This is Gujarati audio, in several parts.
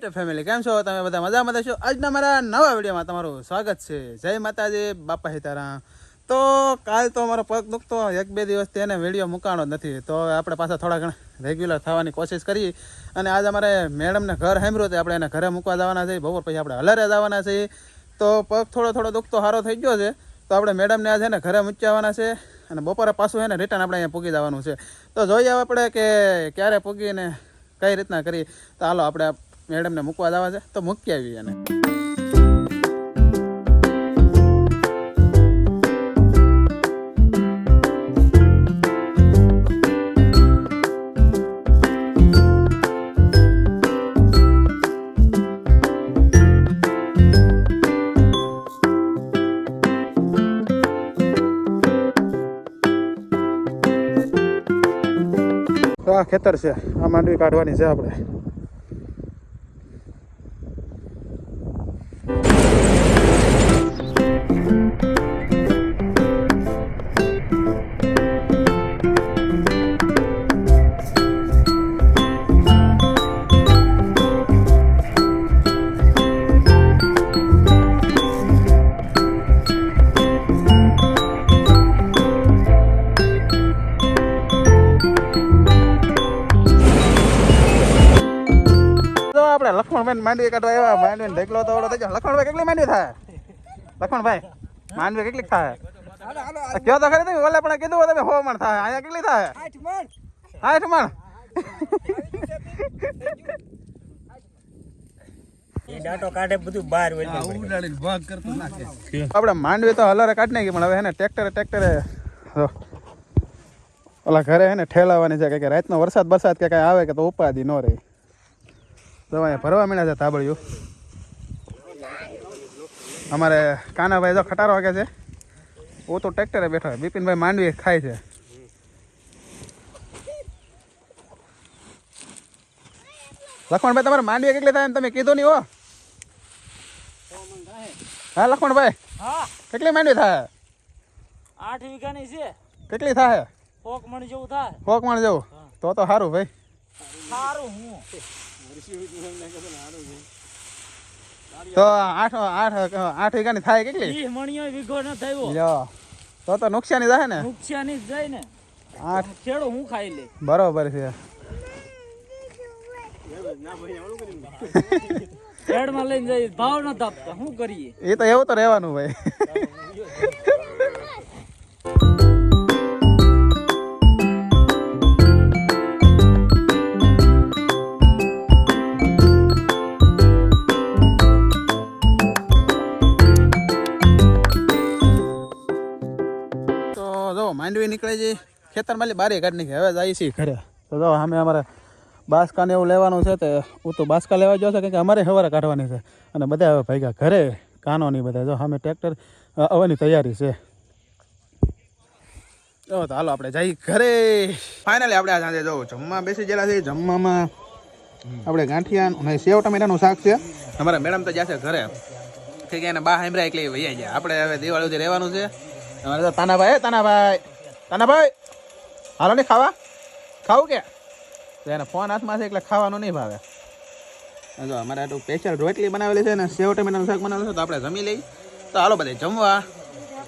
યુટ્યુબ ફેમિલી કેમ છો તમે બધા મજામાં છો? આજના મારા નવા વિડીયોમાં તમારું સ્વાગત છે. જય માતાજી, બાપા સીતારામ. તો કાલ તો અમારો પગ દુખતો 1-2 દિવસથી એને વિડીયો મૂકાણો જ નથી, તો આપણે પાછા થોડા ઘણા રેગ્યુલર થવાની કોશિશ કરી. અને આજ અમારે મેડમને ઘર સાંભળ્યું તો આપણે એને ઘરે મૂકવા જવાના છે. બપોર પછી આપણે હલરે જવાના છીએ. તો પગ થોડો દુખતો સારો થઈ ગયો છે, તો આપણે મેડમને આજે એને ઘરે મૂકી આવવાના છે. અને બપોરે પાછું એને રિટર્ન આપણે અહીંયા પૂગી જવાનું છે. તો જોઈએ આપણે કે ક્યારે પૂગીને કઈ રીતના કરી. તો હાલો આપણે મેડમને મૂકવા જવા છે, તો મૂકી આવી એને. આ ખેતર છે, આ માંડવી કાઢવાની છે આપણે. આપણે લખમણભાઈ માંડવી કાઢવા આવ્યા. માંડવી ઢેકલો તો ઓળો થઈ જાય. લખમણભાઈ કેટલી માંડવી થાય? લખમણભાઈ માંડવી કેટલી થાય? કયો તો ખરી તમે ઓલે પણ કીધું તમે 100 મણ થાય. અહીંયા કેટલી થાય? 8 મણ. આપણે માંડવી તો હલરે કાઢી નાખી, પણ હવે એને ટ્રેક્ટરે ઓલા ઘરે એને ઠેલાવાની છે કે રાતનો વરસાદ કે કઈ આવે કે તો ઉપાધિ ન રહી. તો અહીંયા ભરવા મળ્યા છે તાબડિયું. અમારે કાનાભાઈ જો ખટારો વાગે છે, ઓ તો ટ્રેક્ટરે બેઠો. બિપિનભાઈ માંડવી ખાય છે. લખમણભાઈ તમારે માંડવી કેટલી થાય તમે કીધું નહીં હો? હા લખમણભાઈ, કેટલી માંડવી થાય? 8 વીઘાની છે. કેટલી થાય? 100 મણ જેવું થાય. 100 મણ જેવું? તો સારું ભાઈ. સારું હું તો 8 વીઘાની થાય કેટલી? 20 મણિયો વીઘો ન થયો. લ્યો તો નુકસાની જાય ને? નુકસાની જ જાય ને. 8 ખેડો હું ખાઈ લે. બરોબર છે. ખેડમાં લઈને જઈએ, ભાવ ન આપતા શું કરીએ? એ તો એવું તો રહેવાનું ભાઈ. માંડવી નીકળે છે ખેતરમાં, બારી કાઢી નાખી. હવે જાય છે ઘરે. તો જો અમે અમારે બાસકાને એવું લેવાનું છે, તો હું તો બાસકા લેવા જશે કે અમારે સવારે કાઢવાની છે. અને બધા હવે ભાગ્યા ઘરે, કાનો નહીં બધા. જો અમે ટ્રેક્ટર આવવાની તૈયારી છે. જો તો હાલો આપણે જઈ ઘરે. ફાઇનલી આપણે આ સાંજે જો જમવા બેસી ગયેલા છે. જમવામાં આપણે ગાંઠિયા અને સેવ ટમેટાનું શાક છે. અમારા મેડમ તો જશે ઘરે, ઠીક એને બા સાંભળ્યા એટલે વૈયા જાય. આપણે હવે દિવાળી સુધી રહેવાનું છે. અમારે તો તાનાભાઈ હાલો નહીં ખાવું કે એને ફોન હાથમાં છે એટલે ખાવાનું નહીં ભાવે. જો અમારે આટલું સ્પેશિયલ રોટલી બનાવેલી છે ને સેવ ટમેટાનું શાક બનાવેલું છે, તો આપણે જમી લઈ. તો હાલો બધે જમવા.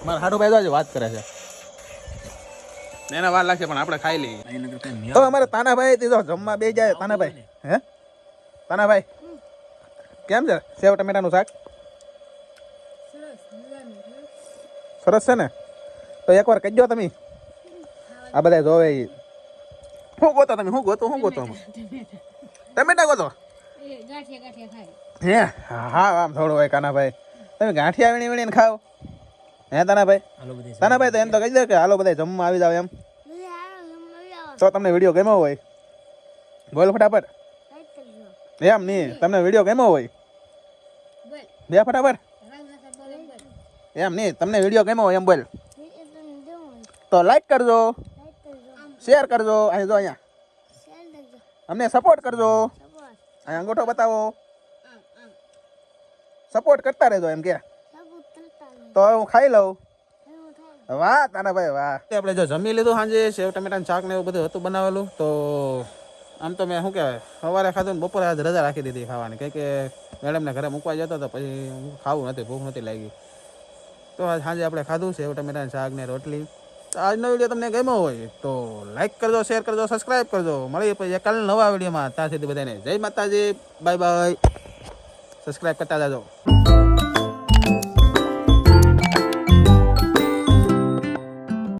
મારા હાટુભાઈ વાત કરે છે, એના વાર લાગશે પણ આપણે ખાઈ લઈએ. તો અમારે તાનાભાઈ તો જમવા બે જાય. તાનાભાઈ કેમ છે સેવ ટમેટાનું શાક? સરસ છે ને? તો એકવાર કહેજો તમે. આ બધા જોવે શું ગોતો તમે? શું ગોતો ટમેટા ગોતો? હે હા, આમ થોડું હોય કાનાભાઈ. તમે ગાંઠિયા વીણીને ખાવ હે તાનાભાઈ? તો એમ તો કહી દો કે હાલો બધા જમવા આવી જાવ એમ. તો તમને વિડીયો ગમ્યો હોય બોલ ફટાફટ. એમ નહીં, તમને વિડીયો ગમ્યો હોય બે ફટાફટ. એમ નહીં, તમને વિડીયો ગમ્યો હોય એમ બોલ. તો લાઈક કરજો, શેર કરજો. અહીં જો અહીંયા અમને સપોર્ટ કરજો. અહીં અંગૂઠો બતાવો. સપોર્ટ કરતા રહેજો એમ કે. તો હું ખાઈ લઉં. વાહ તાનાભાઈ વાહ. આપણે જો જમી લીધું સાંજે, સેવ ટમેટાનું શાક ને એવું બધું હતું બનાવેલું. તો આમ તો મેં શું કહેવાય સવારે ખાધું ને બપોરે આજ રજા રાખી દીધી ખાવાની કંઈ કે મેડમને ઘરે મૂકવા જતો તો પછી ખાવું નથી, ભૂખ નથી લાગી. તો આજ સાંજે આપણે ખાધું છે સેવ ટમેટાનું શાક ને રોટલી. તો આજનો વિડીયો તમને ગમ્યો હોય તો લાઈક કરજો, શેર કરજો, સબસ્ક્રાઈબ કરજો. મળીએ પછી કાલે નવા વિડીયોમાં. ત્યાં સુધી બધાને જય માતાજી, બાય બાય. સબસ્ક્રાઈબ કરતા જાજો.